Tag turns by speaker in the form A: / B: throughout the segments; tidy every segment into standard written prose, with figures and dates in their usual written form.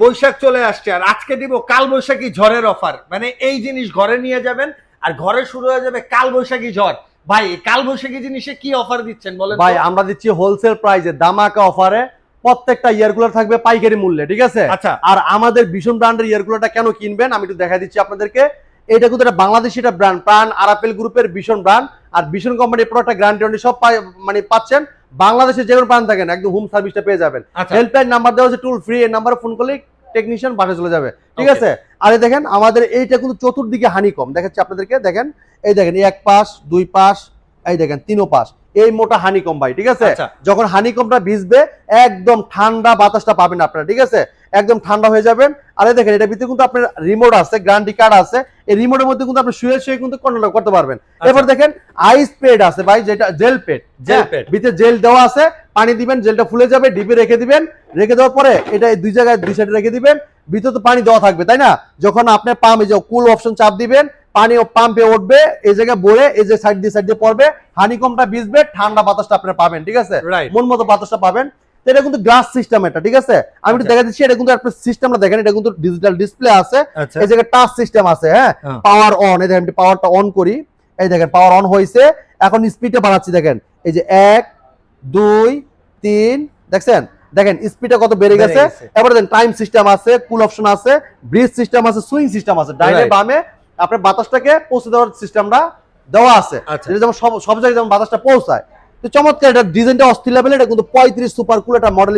A: বৈশাখ চলে আসছে আর আজকে দিব কাল বৈশাখী ঝড়ের অফার। মানে এই জিনিস ঘরে নিয়ে যাবেন আর ঘরে শুরু হয়ে যাবে কাল বৈশাখী ঝড়। ভাই কাল বৈশাখী জিনিসে কি অফার দিচ্ছেন বলেন
B: ভাই? আমরা দিচ্ছি হোলসেল প্রাইসে ধামাকা অফারে, প্রত্যেকটা ইয়ারকুলার থাকবে পাইকারি মূল্যে, ঠিক আছে?
A: আচ্ছা।
B: আর আমাদের ভীষণ ব্র্যান্ডের ইয়ারকুলারটা কেন কিনবেন আমি একটু দেখাই দিচ্ছি আপনাদেরকে। এটা কিন্তু একটা বাংলাদেশি একটা ব্র্যান্ড, প্রাণ আরাপেল গ্রুপের ভীষণ ব্র্যান্ড। আর ভীষণ কোম্পানির প্রোডাক্টটা গ্যারান্টি সব মানে পাচ্ছেন। বাংলাদেশে যে কোনো প্রান্ত থাকেন একদম হোম সার্ভিসটা পেয়ে যাবেন। হেল্পলাইন নাম্বার দেওয়া আছে, টোল ফ্রি, এই নাম্বারে ফোন করলে টেকনিশিয়ান বাসায় চলে যাবে, ঠিক আছে? আর এই দেখেন আমাদের এইটা কিন্তু চতুর্দিকে হানিকম দেখাচ্ছি আপনাদেরকে। দেখেন এই দেখেন এক পাশ, দুই পাশ, এই দেখেন তিনও পাশ, এই মোটা হানিকম ভাই, ঠিক আছে? যখন হানিকমটা ভিজবে একদম ঠান্ডা বাতাসটা পাবেন আপনারা, ঠিক আছে? একদম ঠান্ডা হয়ে যাবেন। আর এই দেখেন এটার ভিতরে কিন্তু আপনার রিমোট আছে, গ্যারান্টি কার্ড আছে। এই রিমোটের মধ্যে কিন্তু আপনি শুয়ে শুয়ে কিন্তু কন্ট্রোল করতে পারবেন। এবার দেখেন আইস প্যাড আছে ভাই, যেটা জেল প্যাড, ভিতরে জেল দেওয়া আছে। পানি দিবেন, জেলটা ফুলে যাবে, ডিপে রেখে দিবেন। রেখে দেওয়ার পরে এটা দুই জায়গায় দুই সাইডে রেখে দিবেন। ভিতরে তো পানি দেওয়া থাকবে, তাই না? যখন আপনার পাম্প এই যে কুল অপশন চাপ দিবেন, পানি পাম্পে উঠবে, এই জায়গায় বয়ে এই যে সাইড দিয়ে পড়বে, হানিকমটা ভিজবে, ঠান্ডা বাতাসটা আপনারা পাবেন, ঠিক আছে? মন মতো বাতাসটা পাবেন। এটা কিন্তু গ্লাস সিস্টেম, এটা ঠিক আছে? আমি একটু দেখা দিচ্ছি। এটা কিন্তু আপনার সিস্টেমটা দেখেন, এটা কিন্তু ডিজিটাল ডিসপ্লে আছে, এই জায়গায় টাচ সিস্টেম আছে। হ্যাঁ, পাওয়ার অন, এই দেখেন পাওয়ারটা অন করি, এই দেখেন পাওয়ার অন হয়েছে। এখন স্পিডটা বাড়াচ্ছি, দেখেন এই যে 1 2 3, দেখছেন? দেখেন স্পিডটা কত বেড়ে গেছে। এবারে দেখেন টাইম সিস্টেম আছে, কুল অপশন আছে, ব্রিজ সিস্টেম আছে, সুইং সিস্টেম আছে। ডাইনে বামে আপনার বাতাসটাকে পৌঁছে দেওয়ার সিস্টেমটা দেওয়া আছে, যেমন সব জায়গায় যেমন বাতাসটা পৌঁছায়। তো চমৎকার, এটা ডিজাইনটা অস্থির লেভেল। এটা কিন্তু 35 সুপার কুল একটা মডেল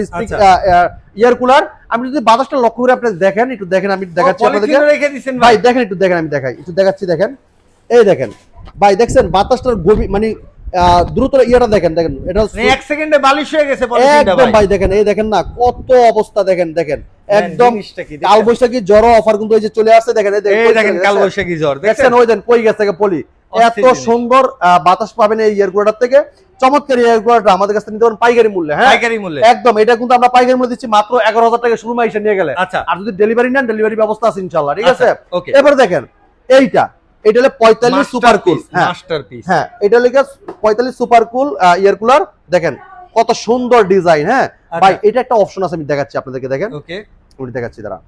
B: ইয়ার কুলার। আমি যদি বাতাসটা লক্ষ্য করে আপনি দেখেন, একটু দেখেন, আমি দেখাচ্ছি আপনাদেরকে ভাই। দেখেন একটু দেখেন, আমি দেখাই, একটু দেখাচ্ছি। দেখেন এই দেখেন ভাই, দেখছেন বাতাসটার গভীর মানে দ্রুত ইয়েটা দেখেন। দেখেন এটা
A: 1 সেকেন্ডে বালিশ হয়ে গেছে
B: একদম ভাই। দেখেন এই দেখেন না কত অবস্থা, দেখেন দেখেন একদম কালবৈশাখী জ্বর অফার কিন্তু এই যে চলে আসছে। দেখেন
A: এই দেখেন কালবৈশাখী জ্বর
B: দেখছেন, ওই দেন কই গেছে পলি। এত সুন্দর বাতাস পাবেন এই ইয়ারকুলার থেকে। চমৎকার ইয়ারকুলারটা আমাদের কাছে নিতে পারেন পাইকারি মূল্যে। হ্যাঁ, পাইকারি মূল্যে একদম। এটা কিন্তু আমরা পাইকারি মূল্যে দিচ্ছি মাত্র 11,000 টাকা শুরু মাইসে নিয়ে গেলে। আর যদি ডেলিভারি নেন, ডেলিভারি ব্যবস্থা আছে ইনশাআল্লাহ, ঠিক আছে? এবার দেখেন এইটা, এটা হলো 45 সুপার কুল মাস্টারপিস। হ্যাঁ, এটা লেগে 45 সুপার কুল ইয়ারকুলার। দেখেন কত সুন্দর ডিজাইন। হ্যাঁ ভাই, এটা একটা অপশন আছে, আমি দেখাচ্ছি আপনাদেরকে। দেখেন ওকে, আমি দেখাচ্ছি দাঁড়া।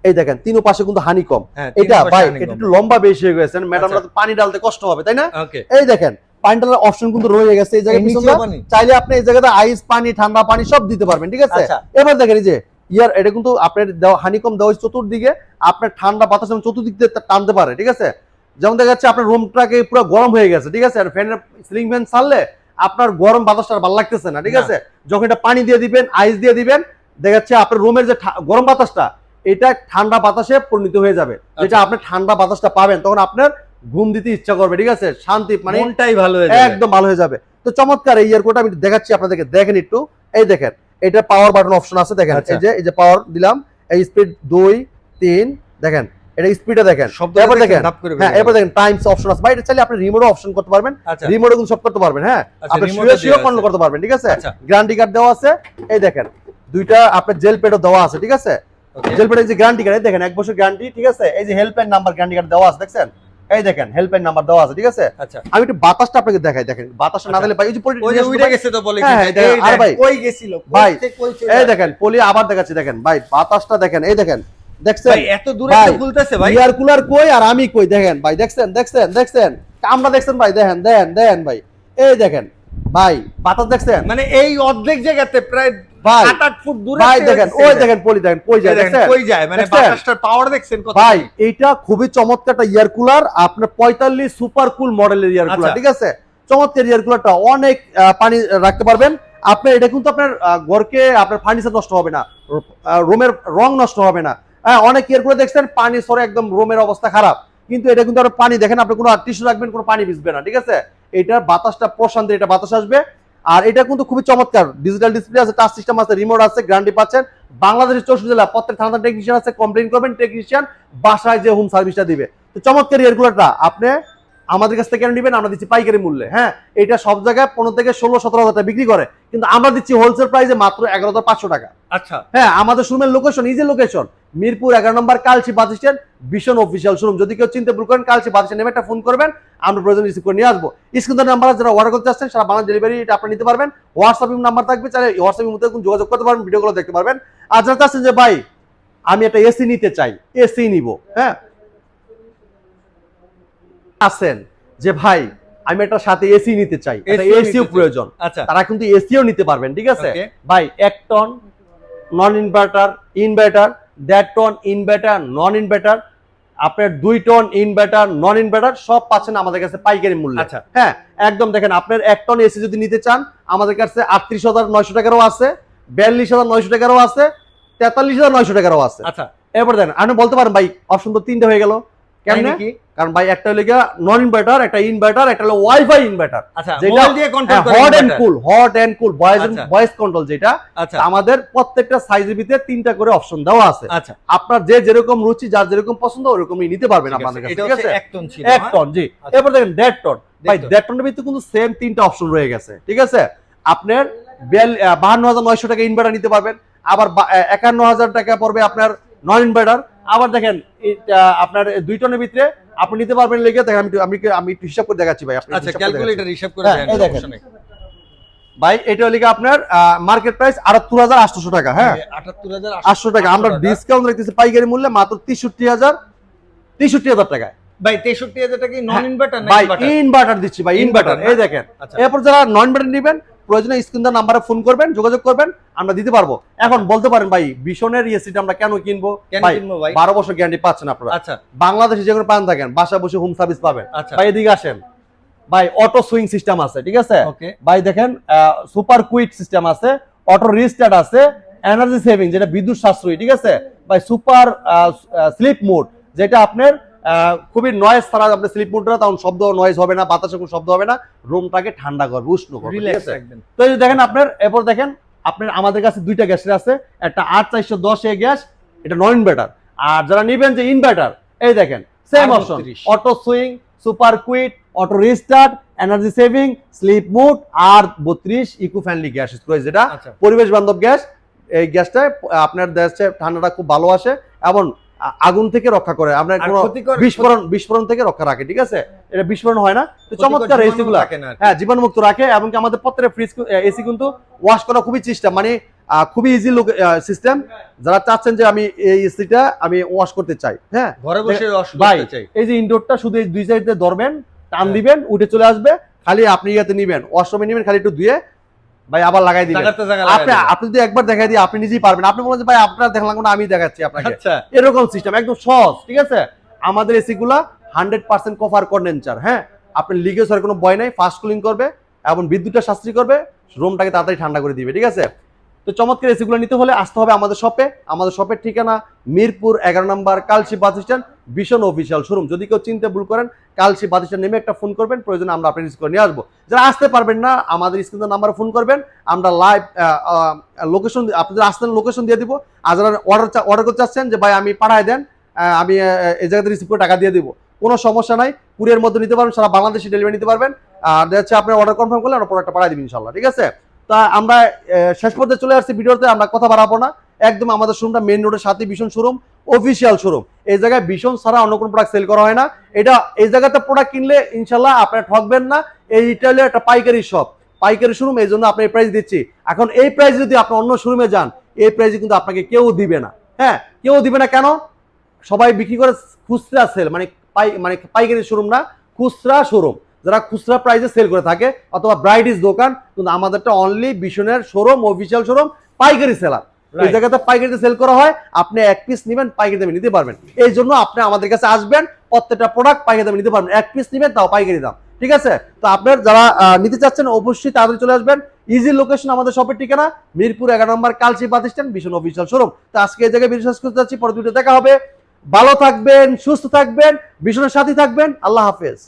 B: এই দেখেন তিনও পাশে কিন্তু হানিকম। এটা ভাই এটা একটু লম্বা বেশি হয়ে গেছে, ম্যাডামরা তো পানি ডালতে কষ্ট হবে, তাই না? এই দেখেন পানি ডালার অপশন কিন্তু রয়ে গেছে এই জায়গায় পিছনে। চাইলে আপনি এই জায়গাতে আইস পানি, ঠান্ডা পানি সব দিতে পারবেন, ঠিক আছে? এবার দেখেন এই যে ইয়ার, এটা কিন্তু আপনার হানিকম দেওয়া চতুর্দিকে, আপনার ঠান্ডা বাতাস চতুর্দিক দিয়ে টানতে পারে, ঠিক আছে? যেমন দেখা যাচ্ছে আপনার রুমটাকে পুরো গরম হয়ে গেছে, ঠিক আছে? আর ফ্যানের সিলিং ফ্যান ছাড়লে আপনার গরম বাতাসটা ভালো লাগতেছে না, ঠিক আছে? যখন এটা পানি দিয়ে দিবেন, আইস দিয়ে দিবেন, দেখা যাচ্ছে আপনার রুমের যে গরম বাতাসটা এটা ঠান্ডা বাতাসে পরিণত হয়ে যাবে। যেটা আপনি ঠান্ডা বাতাসটা পাবেন তখন আপনার ঘুম দিতে ইচ্ছা করবে, ঠিক আছে? শান্তি মানে মনটাই ভালো হয়ে যাবে, একদম ভালো হয়ে যাবে। তো চমৎকার এই ইয়ারকোডটা আমি দেখাচ্ছি আপনাদেরকে। দেখেন একটু, এই দেখেন এটা পাওয়ার বাটন অপশন আছে। দেখেন এই যে পাওয়ার দিলাম, এই স্পিড 2 3, দেখেন এটা স্পিডটা দেখেন। এবার দেখেন, হ্যাঁ এবার দেখেন টাইমস অপশন আছে ভাই। এটা চাইলে আপনি রিমোটও অপশন করতে পারবেন, রিমোটও কিন্তু সব করতে পারবেন। হ্যাঁ, আপনি শুয়ে কন্ট্রোল করতে পারবেন, ঠিক আছে? গ্যারান্টি কার্ড দেওয়া আছে। এই দেখেন দুইটা আপনার জেল প্যাডও দেওয়া আছে, ঠিক আছে? জেল প্যাডের যে গ্যারান্টি কার্ড দেখেন 1 বছর গ্যারান্টি, ঠিক আছে? এই যে হেল্পলাইন নাম্বার গ্যারান্টি কার্ড দেওয়া আছে, দেখছেন? এই দেখেন হেল্পলাইন নাম্বার দেওয়া আছে, ঠিক আছে? আমি একটু বাতাসটা আপনাকে দেখাই। দেখেন বাতাসটা না দিলে ভাই ওই যে পলি উড়ে গেছে তো বলে কি আর ভাই কই গেছিল ভাই। এই দেখেন পলি আবার দেখাচ্ছি। দেখেন ভাই বাতাসটা দেখেন, এই দেখেন দেখছেন ভাই এত দূরে তো ফুলতেছে ভাই। এয়ার কুলার কই আর আমি কই, দেখেন ভাই দেখছেন দেখছেন দেখছেন আমরা দেখছেন ভাই। দেখেন দেন দেন ভাই, এই দেখেন ভাই বাতাস দেখছেন, মানে এই অর্ধেক জায়গাতে প্রায় 7-8 ফুট দূরে ভাই। দেখেন ওই দেখেন পলি দেখেন কই যায়, দেখছেন কই যায়, মানে বাতাসটার পাওয়ার দেখছেন কত ভাই। এটা খুবই চমৎকার একটা ইয়ার কুলার, আপনার 45 সুপার কুল মডেলের ইয়ার কুলার, ঠিক আছে? চমৎকার ইয়ার কুলারটা, অনেক পানি রাখতে পারবেন আপনি। এটা কিন্তু আপনার ঘরকে আপনার ফার্নিচার নষ্ট হবে না, রুমের রং নষ্ট হবে না। হ্যাঁ, অনেক ইয়ার কুলার দেখছেন পানি সরে একদম রুমের অবস্থা খারাপ, কিন্তু এটা কিন্তু আপনার পানি দেখেন, আপনি কোনো টিস্যু রাখবেন কোনো পানি ভিজবে না, ঠিক আছে? এটার বাতাসটা প্রশান্তি, এটা বাতাস আসবে। আর এটা কিন্তু খুবই চমৎকার, ডিজিটাল ডিসপ্লে আছে, টাচ সিস্টেম আছে, রিমোট আছে, গ্যারান্টি পাচ্ছেন। বাংলাদেশের 64 জেলা প্রত্যেক থানা টেকনিশিয়ান আছে, কমপ্লেইন করবেন, টেকনিশিয়ান বাসায় যে হোম সার্ভিসটা দিবে। তো চমৎকার এয়ার কুলারটা আপনি আমাদের কাছ থেকে কেন নেবেন? আমরা দিচ্ছি পাইকারি মূল্যে। হ্যাঁ, এটা সব জায়গায় 15 থেকে 16-17 টাকা বিক্রি করে, কিন্তু আমরা দিচ্ছি হোলসেল প্রাইসে মাত্র 11,500 টাকা। আচ্ছা, হ্যাঁ আমাদের শোরুমের লোকেশন, ইজি লোকেশন, মিরপুর 11 নম্বর কালচি বাস স্ট্যান্ড ভীষণ অফিসিয়াল শোরুম। যদি কেউ চিনতে ভুল করেন কালচি বাস স্ট্যান্ড একটা ফোন করবেন, আমরা প্রয়োজন রিসিভ করে নিয়ে আসবো। স্ক্রিনের নাম্বার যারা অর্ডার করতে আসছেন সারা বাংলা ডেলিভারি এটা আপনি নিতে পারবেন। হোয়াটসঅ্যাপ নাম্বার থাকবে, চাইলে হোয়াটসঅ্যাপের মধ্যে যোগাযোগ করতে পারবেন, ভিডিওগুলো দেখতে পারবেন। আর যারা চাচ্ছেন যে ভাই আমি একটা এসি নিতে চাই, এসি নিব, হ্যাঁ আছেন যে ভাই আমি একটা সাথে এসি নিতে চাই, এসিও প্রয়োজন, তারা কিন্তু এসিও নিতে পারবেন। ঠিক আছে ভাই, 1 ton non inverter, inverter 1.5 ton inverter, non inverter, আপনার 2 টন ইনভার্টার, নন ইনভার্টার সব পাচ্ছেন আমাদের কাছে পাইকারি মূল্যে। হ্যাঁ একদম দেখেন, আপনার 1 টন এসি যদি নিতে চান আমাদের কাছে 38,900 টাকারও আছে, 42,900 টাকারও আছে, 43,900 টাকারও আছে। আচ্ছা এবার দেখেন আপনি বলতে পারেন ভাই অপশন তো 3টে হয়ে গেল কেন? কারণ ভাই একটা হলো নন ইনভার্টার, একটা ইনভার্টার, একটা হলো ওয়াইফাই ইনভার্টার, যেটা দিয়ে কন্ট্রোল করে hot and cool voice control, যেটা আমাদের প্রত্যেকটা সাইজের ভিতরে 3টা করে অপশন দেওয়া আছে। আপনার যে যেরকম রুচি, যার যেরকম পছন্দ ওরকমই নিতে পারবেন আপনাদের কাছে। ঠিক আছে 1 টন ছিল, 1 টন জি। এরপর দেখেন 1.5 টন, ভাই 1.5 টনের ভিতরে কিন্তু সেম 3টা অপশন রয়ে গেছে। ঠিক আছে, আপনার 52,900 টাকা ইনভার্টার নিতে পারবেন, আবার 51,000 টাকা পড়বে আপনার নন ইনভার্টার। আবার দেখেন আপনার 2 টনের ভিতরে আপনি নিতে পারবেন লেগে দেখেন, আমি একটু হিসাব করে দেখাচ্ছি ভাই।
A: আচ্ছা ক্যালকুলেটর হিসাব করে দেন
B: ভাই। এটা হলো আপনার মার্কেট প্রাইস 78,800 টাকা। হ্যাঁ 78,800 টাকা, আমরা ডিসকাউন্ট রাখতেছি পাইকারি মূল্যে মাত্র 63,000 টাকায়।
A: ভাই 63,000 টাকা নন ইনভার্টার না
B: ইনভার্টার দিচ্ছি ভাই, ইনভার্টার। এই দেখেন, এরপর যারা নন ইনভার্টার নেবেন প্রয়োজনে স্ক্রিনের নাম্বারে ফোন করবেন, যোগাযোগ করবেন, আমরা দিতে পারবো। এখন বলতে পারেন ভাই ভীষণের এসিটা আমরা কেন কিনবো? ভাই 12 বছর গ্যারান্টি পাচ্ছেন আপনারা। আচ্ছা বাংলাদেশে যে কোনো পান থাকেন বাসায় বসে হোম সার্ভিস পাবেন। ভাই এদিকে আসেন ভাই, অটো সুইং সিস্টেম আছে। ঠিক আছে ভাই, দেখেন সুপার কুইক সিস্টেম আছে, অটো রিস্টার্ট আছে, এনার্জি সেভিং যেটা বিদ্যুৎ সাশ্রয়ী। ঠিক আছে ভাই, সুপার স্লিপ মোড যেটা আপনার খুবই নয়েজ ছাড়া আপনি স্লিপ মোডটা, তখন শব্দ নয়েজ হবে না, বাতাসে কোনো শব্দ হবে না, রুমটাকে ঠান্ডা করবে, উষ্ণ করবে। ঠিক আছে তো এই দেখেন আপনার, এরপর দেখেন আপনার আমাদের কাছে 2টা গ্যাসের আছে, একটা 8410 গ্যাস, এটা নন ইনভার্টার। আর যারা নেবেন যে ইনভার্টার, এই দেখেন same option, auto swing, super quick, auto restart, energy saving, sleep mode, আর 32 ইকো ফ্রেন্ডলি গ্যাস স্টোরেজ, যেটা পরিবেশ বান্ধব গ্যাস। এই গ্যাসটা আপনার দেশে ঠান্ডাটা খুব ভালো আসে এবং আগুন থেকে রক্ষা করে, আপনার কোনো বিস্ফোরণ থেকে রক্ষা রাখে। ঠিক আছে, এটা বিস্ফোরণ হয় না। তো চমৎকার এসিগুলো হ্যাঁ জীবাণুমুক্ত রাখে, এবং আমাদের প্রত্যেকটা ফ্রিজ এসি কিন্তু ওয়াশ করা খুবই চেষ্টা, মানে খুবই ইজি সিস্টেম। যারা চাচ্ছেন যে আমি এই এসিটা আমি ওয়াশ করতে চাই, হ্যাঁ
A: ঘরে বসে ওয়াশ করতে চাই,
B: এই যে ইনডোরটা শুধু এই 2 সাইডে ধরবেন, টান দিবেন, উঠে চলে আসবে, খালি আপনি ইয়াতে নিবেন, ওয়াশরুমে নিবেন, খালি একটু ধুয়ে ভাই আবার লাগাই দিবেন। আপনি যদি একবার দেখাই দিই আপনি নিজেই পারবেন। আপনি বলেন যে ভাই আপনারা দেখলাম না, আমি দেখাচ্ছি আপনাকে। এরকম সিস্টেম একদম সহজ। ঠিক আছে, আমাদের এসি গুলা 100% কভার কন্ডেন্সার। হ্যাঁ আপনি লিকেজ হওয়ার কোনো ভয় নাই, ফাস্ট কুলিং করবে এবং বিদ্যুৎটা সাশ্রয়ী করবে, রুমটাকে তাড়াতাড়ি ঠান্ডা করে দিবে। ঠিক আছে, তো চমৎকার এসিগুলো নিতে হলে আসতে হবে আমাদের শপে। আমাদের শপের ঠিকানা মিরপুর 11 নম্বর কালচি বাস স্ট্যান্ড ভীষণ অফিসিয়াল শোরুম। যদি কেউ চিনতে ভুল করেন কালচি বাস স্ট্যান্ড নেমে একটা ফোন করবেন, প্রয়োজনে আমরা আপনি রিসিভ করে নিয়ে আসবো। যারা আসতে পারবেন না আমাদের স্ক্রিনের নাম্বারে ফোন করবেন, আমরা লাইভ লোকেশন আপনাদের আসতে লোকেশন দিয়ে দিব। আর যারা অর্ডার করতে চাচ্ছেন যে ভাই আমি পাঠায় দেন, আমি এই জায়গাতে রিসিভ করে টাকা দিয়ে দিব, কোনো সমস্যা নাই। কুরিয়ার মধ্যে নিতে পারবেন, সারা বাংলাদেশে ডেলিভারি নিতে পারবেন। আর হচ্ছে আপনি অর্ডার কনফার্ম করলে আমরা প্রোডাক্টটা পাঠিয়ে দিবেন ইনশাআল্লাহ। ঠিক আছে, তা আমরা শেষ পর্যায়ে চলে আসছি ভিডিওতে, আমরা কথা বাড়াবো না। একদম আমাদের শোরুমটা মেইন রোডের সাথে ভীষণ শোরুম, অফিসিয়াল শোরুম। এই জায়গায় ভীষণ ছাড়া অন্য কোনো প্রোডাক্ট সেল করা হয় না। এটা এই জায়গাতে প্রোডাক্ট কিনলে ইনশাল্লাহ আপনারা ঠকবেন না। এইটা হলো একটা পাইকারি শপ, পাইকারি শোরুম, এই জন্য আপনি এই প্রাইস দিচ্ছি। এখন এই প্রাইস যদি আপনি অন্য শোরুমে যান, এই প্রাইসে কিন্তু আপনাকে কেউ দিবে না। হ্যাঁ কেউ দিবে না, কেন? সবাই বিক্রি করে খুচরা সেল, মানে পাইকারি শোরুম না, খুচরা শোরুম। যারা খুচরা প্রাইসে সেল করে থাকে অথবা ব্রাইডিস দোকান, কিন্তু আমাদেরটা অনলি ভীষণের শোরুম, অফিসিয়াল শোরুম, পাইকারি সেলার। এই জায়গাতে পাইকারিতে সেল করা হয়, আপনি 1 পিস নেবেন পাইকারি দামে নিতে পারবেন। এই জন্য আপনি আমাদের কাছে আসবেন, প্রত্যেকটা প্রোডাক্ট পাইকারি দামে নিতে পারবেন। 1 পিস নেবেন তাও পাইকারি দাম। ঠিক আছে, তো আপনার যারা নিতে চাচ্ছেন অবশ্যই তাড়াতাড়ি চলে আসবেন। ইজি লোকেশন আমাদের শপের ঠিকানা মিরপুর 11 নম্বর কালচি বাস স্ট্যান্ড ভীষণ অফিসিয়াল শোরুম। তো আজকে এই জায়গায় বিশ্বাস করতে যাচ্ছি, পরে ভিডিওতে দেখা হবে। ভালো থাকবেন, সুস্থ থাকবেন, ভীষণের সাথে থাকবেন। আল্লাহ হাফেজ।